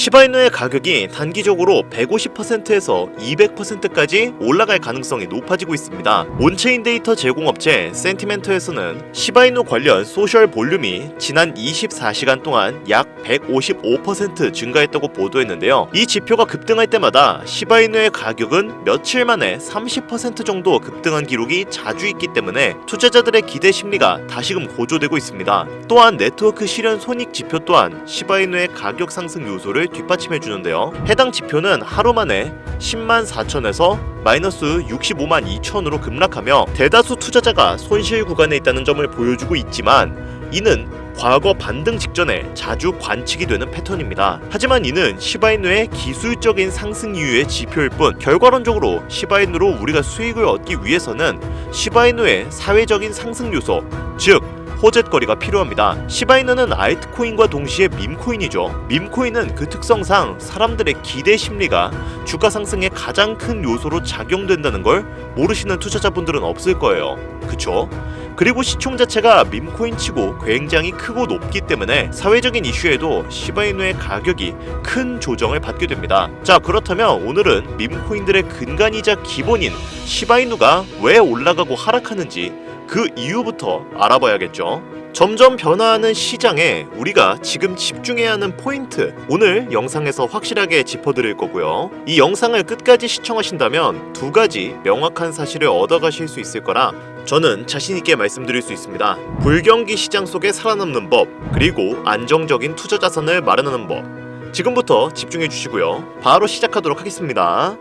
시바이누의 가격이 단기적으로 150%에서 200%까지 올라갈 가능성이 높아지고 있습니다. 온체인 데이터 제공업체 센티멘터에서는 시바이누 관련 소셜 볼륨이 지난 24시간 동안 약 155% 증가했다고 보도했는데요. 이 지표가 급등할 때마다 시바이누의 가격은 며칠 만에 30% 정도 급등한 기록이 자주 있기 때문에 투자자들의 기대 심리가 다시금 고조되고 있습니다. 또한 네트워크 실현 손익 지표 또한 시바이누의 가격 상승 요소를 뒷받침해주는데요. 해당 지표는 하루 만에 10만 4천에서 마이너스 65만 2천으로 급락하며 대다수 투자자가 손실 구간에 있다는 점을 보여주고 있지만 이는 과거 반등 직전에 자주 관측이 되는 패턴입니다. 하지만 이는 시바이누의 기술적인 상승 이유의 지표일 뿐 결과론적으로 시바이누로 우리가 수익을 얻기 위해서는 시바이누의 사회적인 상승 요소, 즉 호재거리가 필요합니다. 시바이누는 알트코인과 동시에 밈코인이죠. 밈코인은 그 특성상 사람들의 기대 심리가 주가 상승의 가장 큰 요소로 작용된다는 걸 모르시는 투자자분들은 없을 거예요. 그쵸? 그리고 시총 자체가 밈코인치고 굉장히 크고 높기 때문에 사회적인 이슈에도 시바이누의 가격이 큰 조정을 받게 됩니다. 자, 그렇다면 오늘은 밈코인들의 근간이자 기본인 시바이누가 왜 올라가고 하락하는지 그 이유부터 알아봐야겠죠. 점점 변화하는 시장에 우리가 지금 집중해야 하는 포인트, 오늘 영상에서 확실하게 짚어드릴 거고요. 이 영상을 끝까지 시청하신다면 두 가지 명확한 사실을 얻어가실 수 있을 거라 저는 자신있게 말씀드릴 수 있습니다. 불경기 시장 속에 살아남는 법, 그리고 안정적인 투자 자산을 마련하는 법. 지금부터 집중해 주시고요. 바로 시작하도록 하겠습니다.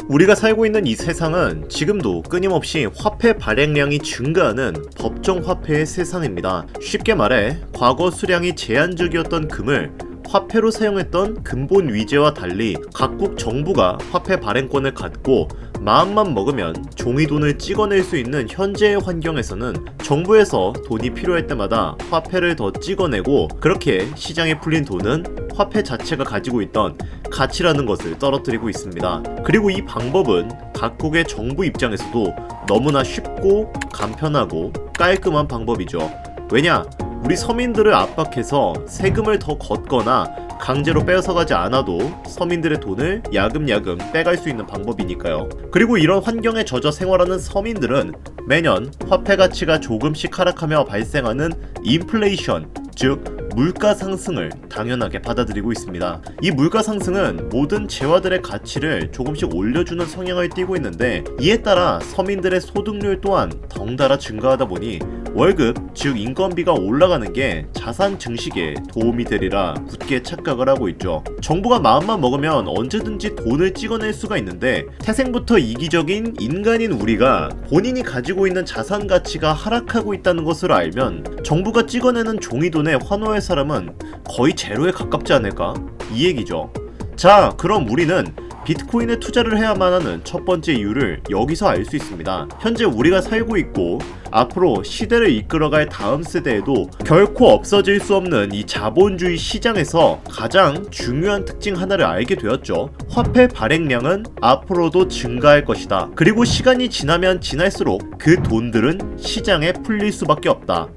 우리가 살고 있는 이 세상은 지금도 끊임없이 화폐 발행량이 증가하는 법정 화폐의 세상입니다. 쉽게 말해 과거 수량이 제한적이었던 금을 화폐로 사용했던 근본 위제와 달리 각국 정부가 화폐 발행권을 갖고 마음만 먹으면 종이돈을 찍어낼 수 있는 현재의 환경에서는 정부에서 돈이 필요할 때마다 화폐를 더 찍어내고 그렇게 시장에 풀린 돈은 화폐 자체가 가지고 있던 가치라는 것을 떨어뜨리고 있습니다. 그리고 이 방법은 각국의 정부 입장에서도 너무나 쉽고 간편하고 깔끔한 방법이죠. 왜냐? 우리 서민들을 압박해서 세금을 더 걷거나 강제로 뺏어가지 않아도 서민들의 돈을 야금야금 빼갈 수 있는 방법이니까요. 그리고 이런 환경에 젖어 생활하는 서민들은 매년 화폐 가치가 조금씩 하락하며 발생하는 인플레이션, 즉 물가 상승을 당연하게 받아들이고 있습니다. 이 물가 상승은 모든 재화들의 가치를 조금씩 올려주는 성향을 띠고 있는데 이에 따라 서민들의 소득률 또한 덩달아 증가하다 보니 월급, 즉 인건비가 올라가는 게 자산 증식에 도움이 되리라 굳게 착각을 하고 있죠. 정부가 마음만 먹으면 언제든지 돈을 찍어낼 수가 있는데 태생부터 이기적인 인간인 우리가 본인이 가지고 있는 자산 가치가 하락하고 있다는 것을 알면 정부가 찍어내는 종이돈에 환호할 사람은 거의 제로에 가깝지 않을까? 이 얘기죠. 자, 그럼 우리는 비트코인에 투자를 해야만 하는 첫 번째 이유를 여기서 알 수 있습니다. 현재 우리가 살고 있고 앞으로 시대를 이끌어갈 다음 세대에도 결코 없어질 수 없는 이 자본주의 시장에서 가장 중요한 특징 하나를 알게 되었죠. 화폐 발행량은 앞으로도 증가할 것이다. 그리고 시간이 지나면 지날수록 그 돈들은 시장에 풀릴 수밖에 없다.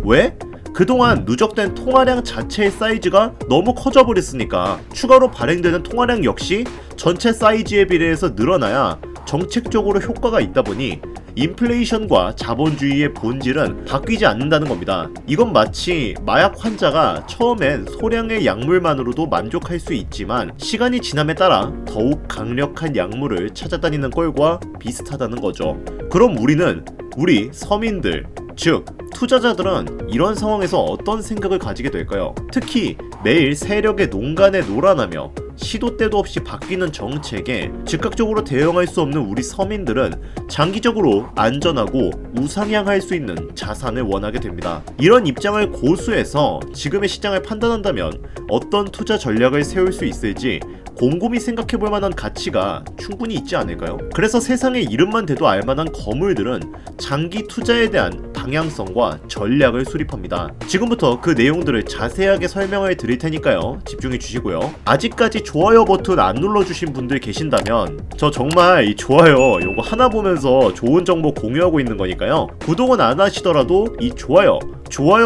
왜? 그동안 누적된 통화량 자체의 사이즈가 너무 커져버렸으니까 추가로 발행되는 통화량 역시 전체 사이즈에 비례해서 늘어나야 정책적으로 효과가 있다 보니 인플레이션과 자본주의의 본질은 바뀌지 않는다는 겁니다. 이건 마치 마약 환자가 처음엔 소량의 약물만으로도 만족할 수 있지만 시간이 지남에 따라 더욱 강력한 약물을 찾아다니는 꼴과 비슷하다는 거죠. 그럼 우리 서민들, 즉 투자자들은 이런 상황에서 어떤 생각을 가지게 될까요? 특히 매일 세력의 농간에 놀아나며 시도 때도 없이 바뀌는 정책에 즉각적으로 대응할 수 없는 우리 서민들은 장기적으로 안전하고 우상향할 수 있는 자산을 원하게 됩니다. 이런 입장을 고수해서 지금의 시장을 판단한다면 어떤 투자 전략을 세울 수 있을지 곰곰이 생각해볼 만한 가치가 충분히 있지 않을까요? 그래서 세상에 이름만 대도 알만한 거물들은 장기 투자에 대한 방향성과 전략을 수립합니다. 지금부터 그 내용들을 자세하게 설명해 드릴 테니까요. 집중해 주시고요. 아직까지 좋아요 버튼 안 눌러주신 분들 계신다면 저 정말 이 좋아요 요거 하나 보면서 좋은 정보 공유하고 있는 거니까요. 구독은 안 하시더라도 이 좋아요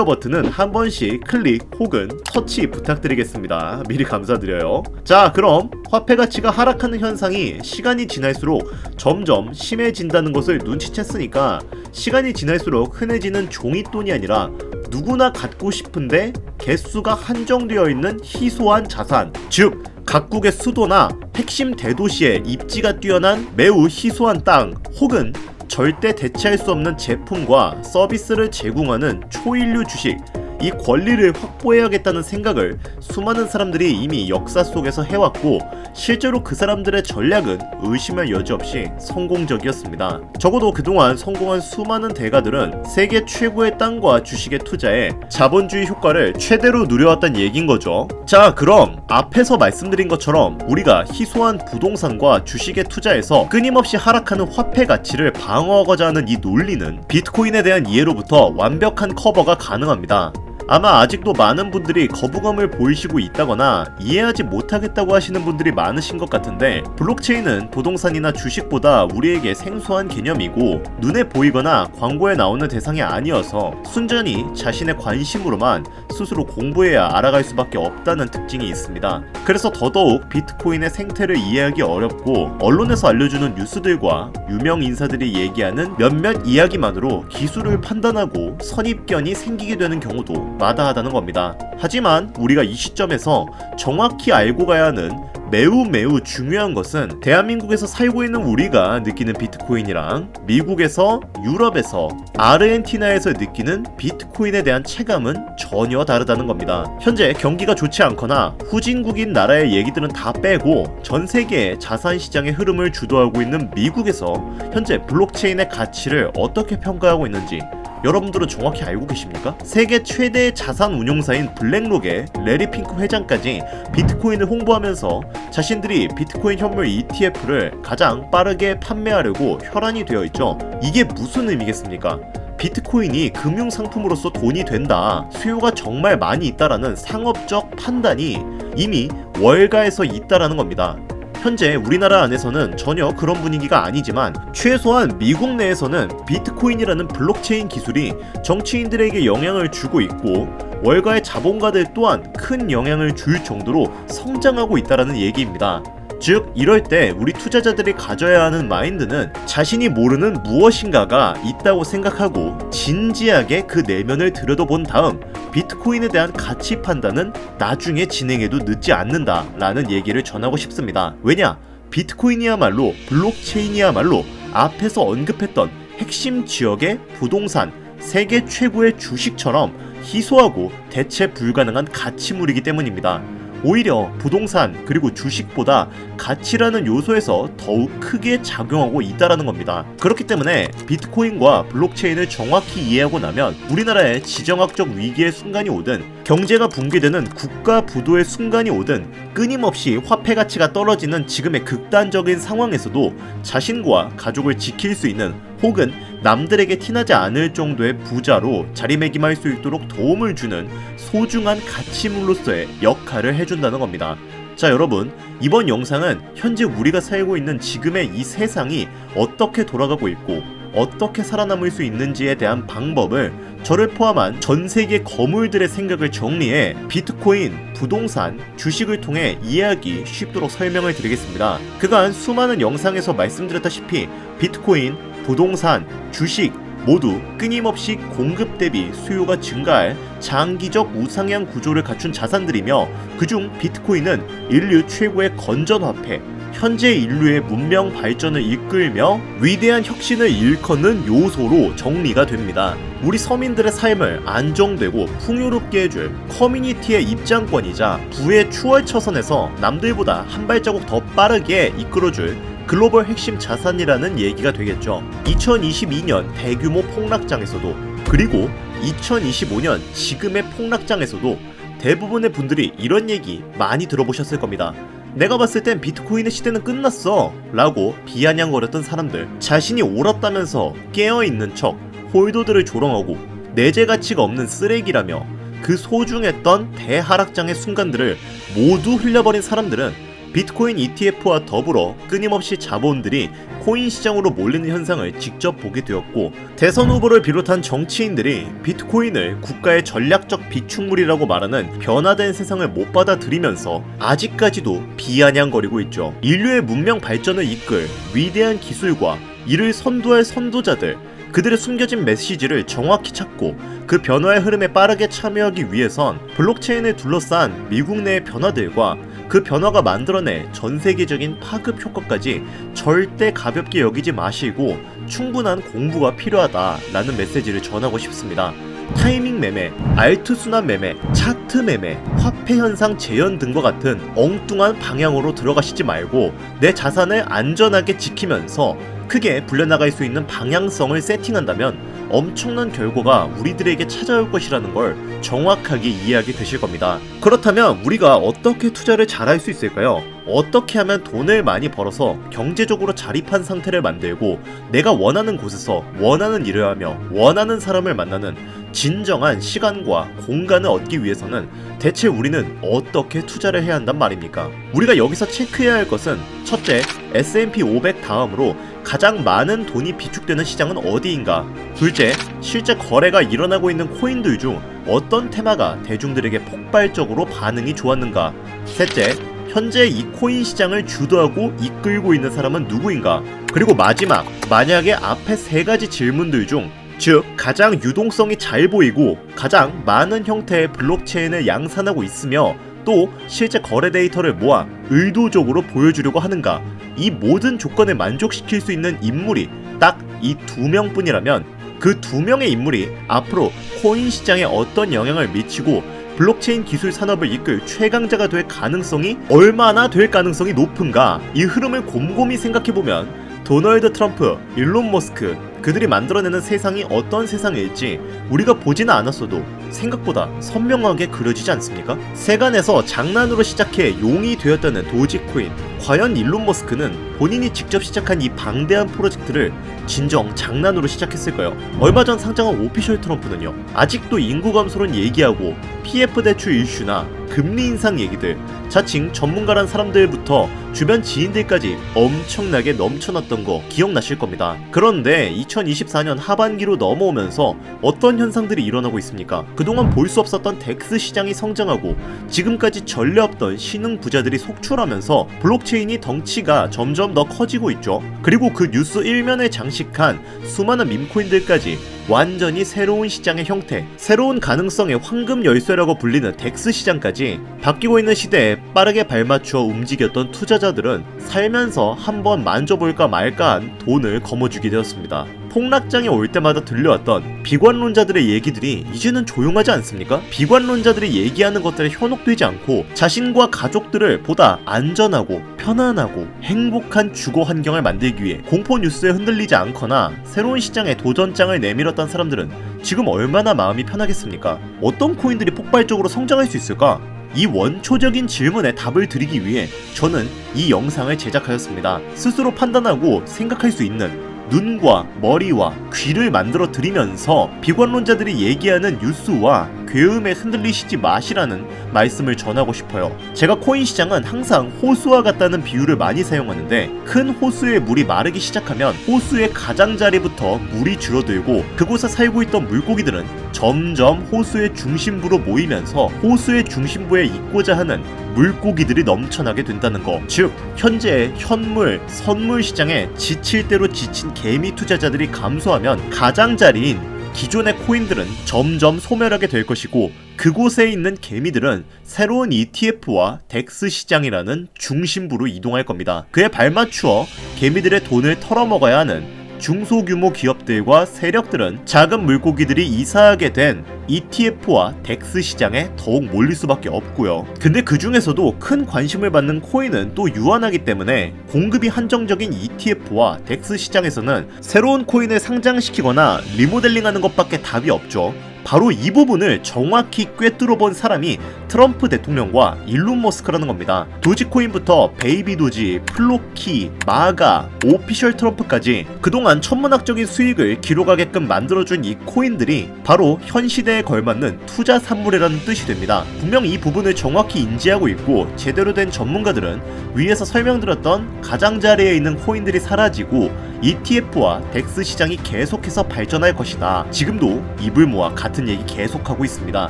버튼은 한 번씩 클릭 혹은 터치 부탁드리겠습니다. 미리 감사드려요. 자, 그럼 화폐 가치가 하락하는 현상이 시간이 지날수록 점점 심해진다는 것을 눈치챘으니까 시간이 지날수록 흔해지는 종이돈이 아니라 누구나 갖고 싶은데 개수가 한정되어 있는 희소한 자산, 즉 각국의 수도나 핵심 대도시에 입지가 뛰어난 매우 희소한 땅 혹은 절대 대체할 수 없는 제품과 서비스를 제공하는 초일류 주식, 이 권리를 확보해야겠다는 생각을 수많은 사람들이 이미 역사 속에서 해왔고 실제로 그 사람들의 전략은 의심할 여지 없이 성공적이었습니다. 적어도 그동안 성공한 수많은 대가들은 세계 최고의 땅과 주식에 투자해 자본주의 효과를 최대로 누려왔단 얘긴 거죠. 자, 그럼 앞에서 말씀드린 것처럼 우리가 희소한 부동산과 주식에 투자해서 끊임없이 하락하는 화폐 가치를 방어하고자 하는 이 논리는 비트코인에 대한 이해로부터 완벽한 커버가 가능합니다. 아마 아직도 많은 분들이 거부감을 보이시고 있다거나 이해하지 못하겠다고 하시는 분들이 많으신 것 같은데, 블록체인은 부동산이나 주식보다 우리에게 생소한 개념이고 눈에 보이거나 광고에 나오는 대상이 아니어서 순전히 자신의 관심으로만 스스로 공부해야 알아갈 수밖에 없다는 특징이 있습니다. 그래서 더더욱 비트코인의 생태를 이해하기 어렵고 언론에서 알려주는 뉴스들과 유명 인사들이 얘기하는 몇몇 이야기만으로 기술을 판단하고 선입견이 생기게 되는 경우도 마다하다는 겁니다. 하지만 우리가 이 시점에서 정확히 알고 가야 하는 매우 중요한 것은 대한민국에서 살고 있는 우리가 느끼는 비트코인이랑 미국에서, 유럽에서, 아르헨티나에서 느끼는 비트코인에 대한 체감은 전혀 다르다는 겁니다. 현재 경기가 좋지 않거나 후진국인 나라의 얘기들은 다 빼고 전 세계의 자산 시장의 흐름을 주도하고 있는 미국에서 현재 블록체인의 가치를 어떻게 평가하고 있는지 여러분들은 정확히 알고 계십니까? 세계 최대의 자산 운용사인 블랙록의 레리 핑크 회장까지 비트코인을 홍보하면서 자신들이 비트코인 현물 ETF를 가장 빠르게 판매하려고 혈안이 되어 있죠. 이게 무슨 의미겠습니까? 비트코인이 금융상품으로서 돈이 된다, 수요가 정말 많이 있다라는 상업적 판단이 이미 월가에서 있다라는 겁니다. 현재 우리나라 안에서는 전혀 그런 분위기가 아니지만 최소한 미국 내에서는 비트코인이라는 블록체인 기술이 정치인들에게 영향을 주고 있고 월가의 자본가들 또한 큰 영향을 줄 정도로 성장하고 있다는 얘기입니다. 즉 이럴 때 우리 투자자들이 가져야 하는 마인드는 자신이 모르는 무엇인가가 있다고 생각하고 진지하게 그 내면을 들여다본 다음 비트코인에 대한 가치 판단은 나중에 진행해도 늦지 않는다 라는 얘기를 전하고 싶습니다. 왜냐? 비트코인이야말로, 블록체인이야말로 앞에서 언급했던 핵심 지역의 부동산, 세계 최고의 주식처럼 희소하고 대체 불가능한 가치물이기 때문입니다. 오히려 부동산 그리고 주식보다 가치라는 요소에서 더욱 크게 작용하고 있다는 겁니다. 그렇기 때문에 비트코인과 블록체인을 정확히 이해하고 나면 우리나라의 지정학적 위기의 순간이 오든 경제가 붕괴되는 국가 부도의 순간이 오든 끊임없이 화폐 가치가 떨어지는 지금의 극단적인 상황에서도 자신과 가족을 지킬 수 있는 혹은 남들에게 티나지 않을 정도의 부자로 자리매김할 수 있도록 도움을 주는 소중한 가치물로서의 역할을 해준다는 겁니다. 자, 여러분, 이번 영상은 현재 우리가 살고 있는 지금의 이 세상이 어떻게 돌아가고 있고 어떻게 살아남을 수 있는지에 대한 방법을 저를 포함한 전 세계 거물들의 생각을 정리해 비트코인, 부동산, 주식을 통해 이해하기 쉽도록 설명을 드리겠습니다. 그간 수많은 영상에서 말씀드렸다시피 비트코인, 부동산, 주식 모두 끊임없이 공급 대비 수요가 증가할 장기적 우상향 구조를 갖춘 자산들이며 그중 비트코인은 인류 최고의 건전화폐, 현재 인류의 문명 발전을 이끌며 위대한 혁신을 일컫는 요소로 정리가 됩니다. 우리 서민들의 삶을 안정되고 풍요롭게 해줄 커뮤니티의 입장권이자 부의 추월처선에서 남들보다 한 발자국 더 빠르게 이끌어줄 글로벌 핵심 자산이라는 얘기가 되겠죠. 2022년 대규모 폭락장에서도 그리고 2025년 지금의 폭락장에서도 대부분의 분들이 이런 얘기 많이 들어보셨을 겁니다. 내가 봤을 땐 비트코인의 시대는 끝났어 라고 비아냥거렸던 사람들, 자신이 옳았다면서 깨어있는 척 홀더들을 조롱하고 내재 가치가 없는 쓰레기라며 그 소중했던 대하락장의 순간들을 모두 흘려버린 사람들은 비트코인 ETF와 더불어 끊임없이 자본들이 코인 시장으로 몰리는 현상을 직접 보게 되었고, 대선 후보를 비롯한 정치인들이 비트코인을 국가의 전략적 비축물이라고 말하는 변화된 세상을 못 받아들이면서 아직까지도 비아냥거리고 있죠. 인류의 문명 발전을 이끌 위대한 기술과 이를 선도할 선도자들, 그들의 숨겨진 메시지를 정확히 찾고 그 변화의 흐름에 빠르게 참여하기 위해선 블록체인을 둘러싼 미국 내의 변화들과 그 변화가 만들어낼 전세계적인 파급 효과까지 절대 가볍게 여기지 마시고 충분한 공부가 필요하다라는 메시지를 전하고 싶습니다. 타이밍 매매, 알트 순환 매매, 차트 매매, 화폐 현상 재현 등과 같은 엉뚱한 방향으로 들어가시지 말고 내 자산을 안전하게 지키면서 크게 불려나갈 수 있는 방향성을 세팅한다면 엄청난 결과가 우리들에게 찾아올 것이라는 걸 정확하게 이해하게 되실 겁니다. 그렇다면 우리가 어떻게 투자를 잘할 수 있을까요? 어떻게 하면 돈을 많이 벌어서 경제적으로 자립한 상태를 만들고 내가 원하는 곳에서 원하는 일을 하며 원하는 사람을 만나는 진정한 시간과 공간을 얻기 위해서는 대체 우리는 어떻게 투자를 해야 한단 말입니까? 우리가 여기서 체크해야 할 것은 첫째, S&P 500 다음으로 가장 많은 돈이 비축되는 시장은 어디인가? 둘째, 실제 거래가 일어나고 있는 코인들 중 어떤 테마가 대중들에게 폭발적으로 반응이 좋았는가? 셋째, 현재 이 코인 시장을 주도하고 이끌고 있는 사람은 누구인가? 그리고 마지막, 만약에 앞에 세 가지 질문들 중 즉 가장 유동성이 잘 보이고 가장 많은 형태의 블록체인을 양산하고 있으며 또 실제 거래 데이터를 모아 의도적으로 보여주려고 하는가, 이 모든 조건을 만족시킬 수 있는 인물이 딱 이 두 명뿐이라면 그 두 명의 인물이 앞으로 코인 시장에 어떤 영향을 미치고 블록체인 기술 산업을 이끌 최강자가 될 가능성이 얼마나 될 가능성이 높은가, 이 흐름을 곰곰이 생각해보면 도널드 트럼프, 일론 머스크, 그들이 만들어내는 세상이 어떤 세상일지 우리가 보지는 않았어도 생각보다 선명하게 그려지지 않습니까? 세간에서 장난으로 시작해 용이 되었다는 도지코인, 과연 일론 머스크는 본인이 직접 시작한 이 방대한 프로젝트를 진정 장난으로 시작했을까요? 얼마 전 상장한 오피셜 트럼프는요, 아직도 인구 감소론 얘기하고 PF 대출 이슈나 금리 인상 얘기들, 자칭 전문가란 사람들부터 주변 지인들까지 엄청나게 넘쳐났던 거 기억나실 겁니다. 그런데 2024년 하반기로 넘어오면서 어떤 현상들이 일어나고 있습니까? 그동안 볼 수 없었던 덱스 시장이 성장하고 지금까지 전례 없던 신흥 부자들이 속출하면서 블록체인이 덩치가 점점 더 커지고 있죠. 그리고 그 뉴스 일면을 장식한 수많은 밈코인들까지 완전히 새로운 시장의 형태, 새로운 가능성의 황금 열쇠라고 불리는 덱스 시장까지 바뀌고 있는 시대에 빠르게 발맞추어 움직였던 투자자들은 살면서 한번 만져볼까 말까한 돈을 거머쥐게 되었습니다. 폭락장에 올 때마다 들려왔던 비관론자들의 얘기들이 이제는 조용하지 않습니까? 비관론자들이 얘기하는 것들에 현혹되지 않고 자신과 가족들을 보다 안전하고 편안하고 행복한 주거 환경을 만들기 위해 공포 뉴스에 흔들리지 않거나 새로운 시장에 도전장을 내밀었던 사람들은 지금 얼마나 마음이 편하겠습니까? 어떤 코인들이 폭발적으로 성장할 수 있을까? 이 원초적인 질문에 답을 드리기 위해 저는 이 영상을 제작하였습니다. 스스로 판단하고 생각할 수 있는 눈과 머리와 귀를 만들어 드리면서 비관론자들이 얘기하는 뉴스와 괴음에 흔들리시지 마시라는 말씀을 전하고 싶어요. 제가 코인 시장은 항상 호수와 같다는 비유를 많이 사용하는데, 큰 호수의 물이 마르기 시작하면 호수의 가장자리부터 물이 줄어들고 그곳에 살고 있던 물고기들은 점점 호수의 중심부로 모이면서 호수의 중심부에 있고자 하는 물고기들이 넘쳐나게 된다는 거. 즉 현재의 현물, 선물 시장에 지칠 대로 지친 개미 투자자들이 감소하면 가장자리인 기존의 코인들은 점점 소멸하게 될 것이고, 그곳에 있는 개미들은 새로운 ETF와 덱스 시장이라는 중심부로 이동할 겁니다. 그에 발맞추어 개미들의 돈을 털어먹어야 하는 중소규모 기업들과 세력들은 작은 물고기들이 이사하게 된 ETF와 덱스 시장에 더욱 몰릴 수밖에 없고요. 근데 그 중에서도 큰 관심을 받는 코인은 또 유한하기 때문에 공급이 한정적인 ETF와 덱스 시장에서는 새로운 코인을 상장시키거나 리모델링하는 것밖에 답이 없죠. 바로 이 부분을 정확히 꿰뚫어 본 사람이 트럼프 대통령과 일론 머스크라는 겁니다. 도지코인부터 베이비 도지, 플로키, 마가, 오피셜 트럼프까지 그동안 천문학적인 수익을 기록하게끔 만들어준 이 코인들이 바로 현 시대에 걸맞는 투자 산물이라는 뜻이 됩니다. 분명 이 부분을 정확히 인지하고 있고 제대로 된 전문가들은 위에서 설명드렸던 가장자리에 있는 코인들이 사라지고 ETF와 덱스 시장이 계속해서 발전할 것이다. 지금도 이불 모아 같은 얘기 계속하고 있습니다.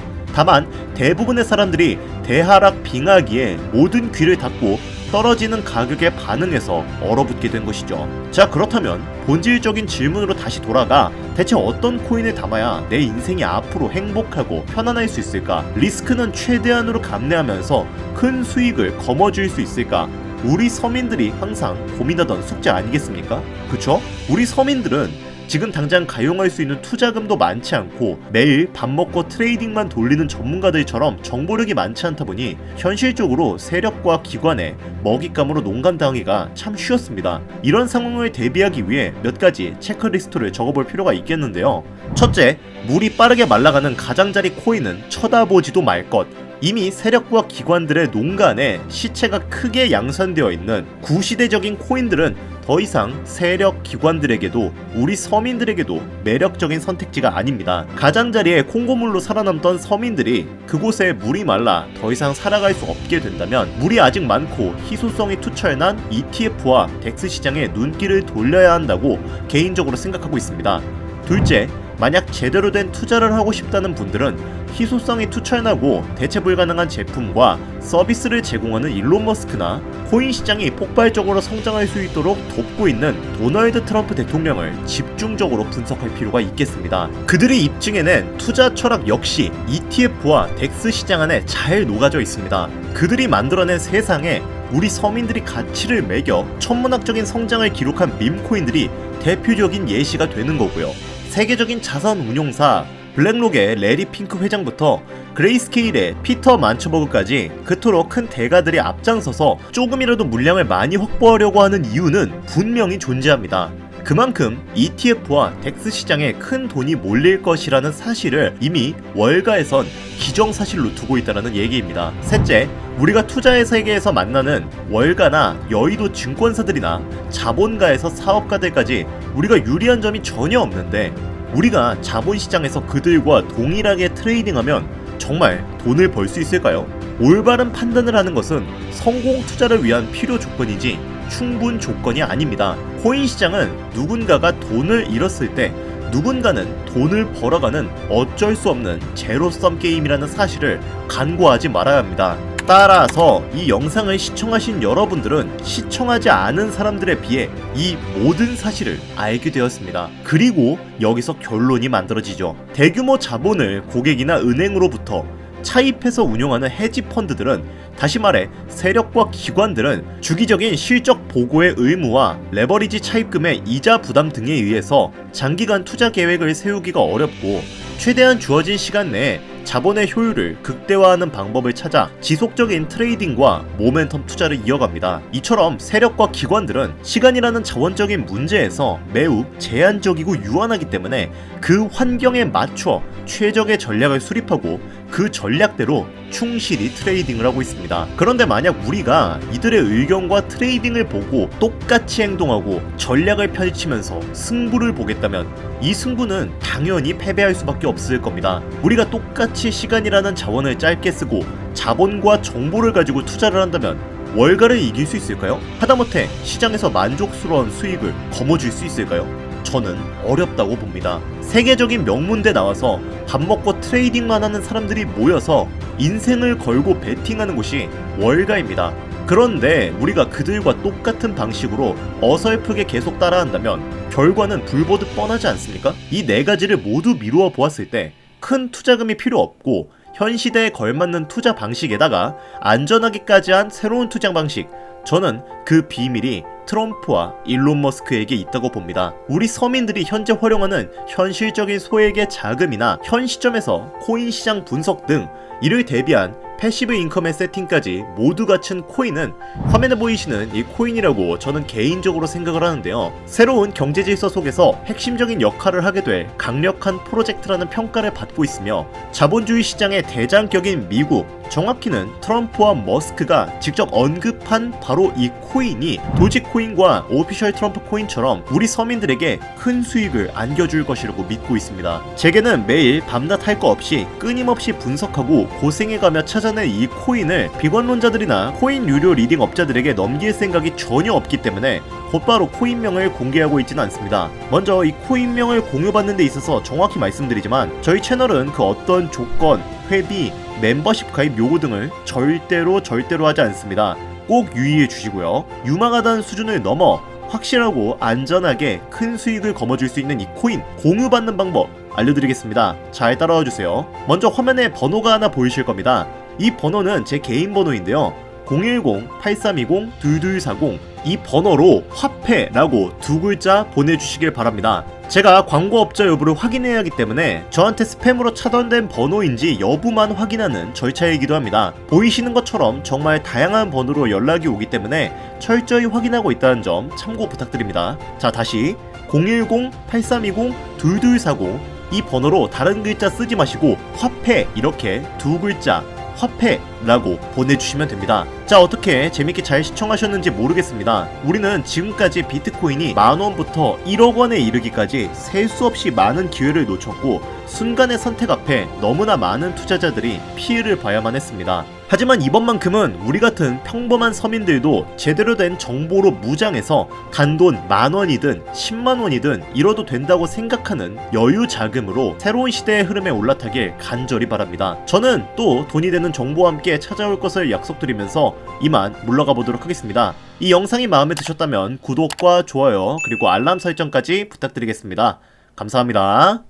다만 대부분의 사람들이 대하락 빙하기에 모든 귀를 닫고 떨어지는 가격에 반응해서 얼어붙게 된 것이죠. 자, 그렇다면 본질적인 질문으로 다시 돌아가 대체 어떤 코인을 담아야 내 인생이 앞으로 행복하고 편안할 수 있을까? 리스크는 최대한으로 감내하면서 큰 수익을 거머쥘 수 있을까? 우리 서민들이 항상 고민하던 숙제 아니겠습니까? 그쵸? 우리 서민들은 지금 당장 가용할 수 있는 투자금도 많지 않고 매일 밥 먹고 트레이딩만 돌리는 전문가들처럼 정보력이 많지 않다 보니 현실적으로 세력과 기관에 먹잇감으로 농간당하기가 참 쉬웠습니다. 이런 상황을 대비하기 위해 몇 가지 체크리스트를 적어볼 필요가 있겠는데요. 첫째, 물이 빠르게 말라가는 가장자리 코인은 쳐다보지도 말 것. 이미 세력과 기관들의 농간에 시체가 크게 양산되어 있는 구시대적인 코인들은 더 이상 세력 기관들에게도 우리 서민들에게도 매력적인 선택지가 아닙니다. 가장자리에 콩고물로 살아남던 서민들이 그곳에 물이 말라 더 이상 살아갈 수 없게 된다면 물이 아직 많고 희소성이 투철난 ETF와 덱스 시장에 눈길을 돌려야 한다고 개인적으로 생각하고 있습니다. 둘째, 만약 제대로 된 투자를 하고 싶다는 분들은 희소성이 투철나고 대체 불가능한 제품과 서비스를 제공하는 일론 머스크나 코인 시장이 폭발적으로 성장할 수 있도록 돕고 있는 도널드 트럼프 대통령을 집중적으로 분석할 필요가 있겠습니다. 그들이 입증해낸 투자 철학 역시 ETF와 덱스 시장 안에 잘 녹아져 있습니다. 그들이 만들어낸 세상에 우리 서민들이 가치를 매겨 천문학적인 성장을 기록한 밈코인들이 대표적인 예시가 되는 거고요. 세계적인 자산 운용사 블랙록의 레리 핑크 회장부터 그레이스케일의 피터 만처버그까지 그토록 큰 대가들이 앞장서서 조금이라도 물량을 많이 확보하려고 하는 이유는 분명히 존재합니다. 그만큼 ETF와 덱스 시장에 큰 돈이 몰릴 것이라는 사실을 이미 월가에선 기정사실로 두고 있다는 얘기입니다. 셋째, 우리가 투자의 세계에서 만나는 월가나 여의도 증권사들이나 자본가에서 사업가들까지 우리가 유리한 점이 전혀 없는데 우리가 자본시장에서 그들과 동일하게 트레이딩하면 정말 돈을 벌 수 있을까요? 올바른 판단을 하는 것은 성공 투자를 위한 필요 조건이지 충분 조건이 아닙니다. 코인 시장은 누군가가 돈을 잃었을 때 누군가는 돈을 벌어가는 어쩔 수 없는 제로섬 게임이라는 사실을 간과하지 말아야 합니다. 따라서 이 영상을 시청하신 여러분들은 시청하지 않은 사람들에 비해 이 모든 사실을 알게 되었습니다. 그리고 여기서 결론이 만들어지죠. 대규모 자본을 고객이나 은행으로부터 차입해서 운용하는 헤지 펀드들은, 다시 말해 세력과 기관들은 주기적인 실적 보고의 의무와 레버리지 차입금의 이자 부담 등에 의해서 장기간 투자 계획을 세우기가 어렵고 최대한 주어진 시간 내에 자본의 효율을 극대화하는 방법을 찾아 지속적인 트레이딩과 모멘텀 투자를 이어갑니다. 이처럼 세력과 기관들은 시간이라는 자원적인 문제에서 매우 제한적이고 유한하기 때문에 그 환경에 맞춰 최적의 전략을 수립하고 그 전략대로 충실히 트레이딩을 하고 있습니다. 그런데 만약 우리가 이들의 의견과 트레이딩을 보고 똑같이 행동하고 전략을 펼치면서 승부를 보겠다면 이 승부는 당연히 패배할 수밖에 없을 겁니다. 우리가 똑같이 시간이라는 자원을 짧게 쓰고 자본과 정보를 가지고 투자를 한다면 월가를 이길 수 있을까요? 하다못해 시장에서 만족스러운 수익을 거머쥘 수 있을까요? 저는 어렵다고 봅니다. 세계적인 명문대 나와서 밥 먹고 트레이딩만 하는 사람들이 모여서 인생을 걸고 베팅하는 곳이 월가입니다. 그런데 우리가 그들과 똑같은 방식으로 어설프게 계속 따라한다면 결과는 불보듯 뻔하지 않습니까? 이 네 가지를 모두 미루어 보았을 때 큰 투자금이 필요 없고 현 시대에 걸맞는 투자 방식에다가 안전하기까지 한 새로운 투자 방식, 저는 그 비밀이 트럼프와 일론 머스크에게 있다고 봅니다. 우리 서민들이 현재 활용하는 현실적인 소액의 자금이나 현 시점에서 코인 시장 분석 등 이를 대비한 패시브 인컴의 세팅까지 모두 갖춘 코인은 화면에 보이시는 이 코인이라고 저는 개인적으로 생각을 하는데요. 새로운 경제 질서 속에서 핵심적인 역할을 하게 될 강력한 프로젝트라는 평가를 받고 있으며 자본주의 시장의 대장격인 미국, 정확히는 트럼프와 머스크가 직접 언급한 바로 이 코인이 도지코인과 오피셜 트럼프 코인처럼 우리 서민들에게 큰 수익을 안겨줄 것이라고 믿고 있습니다. 제게는 매일 밤낮 할 거 없이 끊임없이 분석하고 고생해가며 찾아낸 이 코인을 비관론자들이나 코인 유료 리딩 업자들에게 넘길 생각이 전혀 없기 때문에 곧바로 코인명을 공개하고 있지는 않습니다. 먼저 이 코인명을 공유받는 데 있어서 정확히 말씀드리지만 저희 채널은 그 어떤 조건, 회비, 멤버십 가입 요구 등을 절대로 하지 않습니다. 꼭 유의해 주시고요. 유망하다는 수준을 넘어 확실하고 안전하게 큰 수익을 거머쥘 수 있는 이 코인 공유받는 방법 알려드리겠습니다. 잘 따라와 주세요. 먼저 화면에 번호가 하나 보이실 겁니다. 이 번호는 제 개인 번호인데요. 010-8320-2240 이 번호로 화폐라고 두 글자 보내주시길 바랍니다. 제가 광고업자 여부를 확인해야 하기 때문에 저한테 스팸으로 차단된 번호인지 여부만 확인하는 절차이기도 합니다. 보이시는 것처럼 정말 다양한 번호로 연락이 오기 때문에 철저히 확인하고 있다는 점 참고 부탁드립니다. 자, 다시 010-8320-2240 이 번호로 다른 글자 쓰지 마시고 화폐 이렇게 두 글자 화폐라고 보내주시면 됩니다. 자, 어떻게 재밌게 잘 시청하셨는지 모르겠습니다. 우리는 지금까지 비트코인이 10,000원부터 1억원에 이르기까지 셀 수 없이 많은 기회를 놓쳤고 순간의 선택 앞에 너무나 많은 투자자들이 피해를 봐야만 했습니다. 하지만 이번만큼은 우리 같은 평범한 서민들도 제대로 된 정보로 무장해서 단돈 10,000원이든 100,000원이든 잃어도 된다고 생각하는 여유 자금으로 새로운 시대의 흐름에 올라타길 간절히 바랍니다. 저는 또 돈이 되는 정보와 함께 찾아올 것을 약속드리면서 이만 물러가 보도록 하겠습니다. 이 영상이 마음에 드셨다면 구독과 좋아요 그리고 알람 설정까지 부탁드리겠습니다. 감사합니다.